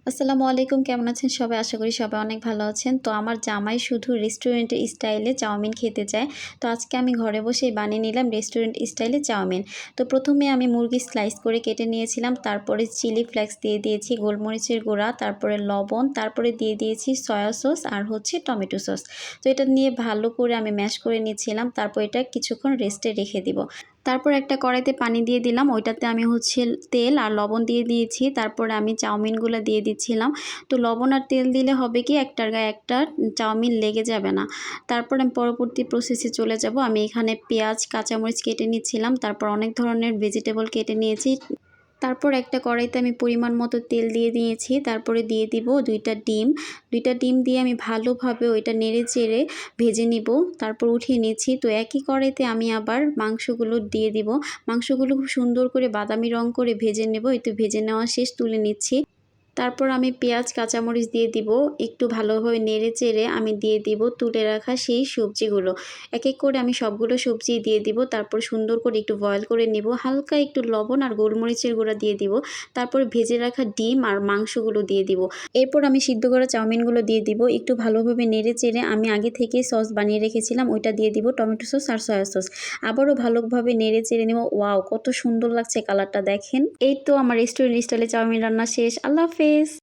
আসসালামু আলাইকুম, কেমন আছেন সবাই? আশা করি সবাই অনেক ভালো আছেন। তো আমার জামাই শুধু রেস্টুরেন্টের স্টাইলে চাউমিন খেতে চায়। তো আজকে আমি ঘরে বসেই বানিয়ে নিলাম রেস্টুরেন্ট স্টাইলে চাউমিন। তো প্রথমে আমি মুরগি স্লাইস করে কেটে নিয়েছিলাম, তারপরে চিলি ফ্লেক্স দিয়ে দিয়েছি, গোলমরিচের গুঁড়া, তারপরে লবণ, তারপরে দিয়ে দিয়েছি সয়া সস আর টমেটো সস। তো এটা নিয়ে ভালো করে আমি ম্যাশ করে নিয়েছিলাম, তারপর এটা কিছুক্ষণ রেস্টে রেখে দিব। তারপর একটা কড়াইতে পানি দিয়ে দিলাম, ওইটাতে আমি তেল আর লবণ দিয়ে দিয়েছি। তারপরে আমি চাউমিনগুলো দিয়ে দিচ্ছিলাম। তো লবণ আর তেল দিলে হবে কি, একটার গায়ে একটা চাউমিন লেগে যাবে না। তারপর আমি পরবর্তী প্রসেসে চলে যাব। আমি এখানে পেঁয়াজ, কাঁচামরিচ কেটে নিচ্ছিলাম, তারপর অনেক ধরনের ভেজিটেবল কেটে নিয়েছি। তারপর একটা কড়াইতে আমি পরিমাণ মতো তেল দিয়ে দিয়েছি, তারপরে দিয়ে দিব দুইটা ডিম দিয়ে আমি ভালোভাবে ওইটা নেড়ে চেড়ে ভেজে নিব। তারপর উঠিয়ে নিচ্ছি। তো একই কড়াইতে আমি আবার মাংসগুলো দিয়ে দিব। মাংসগুলো খুব সুন্দর করে বাদামি রং করে ভেজে নেব। এই তো ভেজে নেওয়া শেষ, তুলে নিচ্ছি। তারপর আমি পেঁয়াজ, কাঁচামরিচ দিয়ে দিব। একটু ভালোভাবে নেড়ে চেড়ে আমি দিয়ে দিব তুলে রাখা সেই সবজিগুলো। এক এক করে আমি সবগুলো সবজি দিয়ে দিব। তারপর সুন্দর করে একটু বয়েল করে নিব। হালকা একটু লবণ আর গোলমরিচের গুঁড়া দিয়ে দিব। তারপর ভেজে রাখা ডিম আর মাংসগুলো দিয়ে দিব। এরপর আমি সিদ্ধ করা চাউমিনগুলো দিয়ে দিব। একটু ভালোভাবে নেড়ে চেড়ে আমি আগে থেকে সস বানিয়ে রেখেছিলাম, ওইটা দিয়ে দিব, টমেটো সস আর সয়া সস। আবারও ভালোভাবে নেড়ে চেড়ে নেব। ওয়াও, কত সুন্দর লাগছে কালারটা দেখেন। এই তো আমার রেস্টুরেন্ট স্টাইলে চাউমিন রান্না শেষ। আল্লাহ হাফেজ।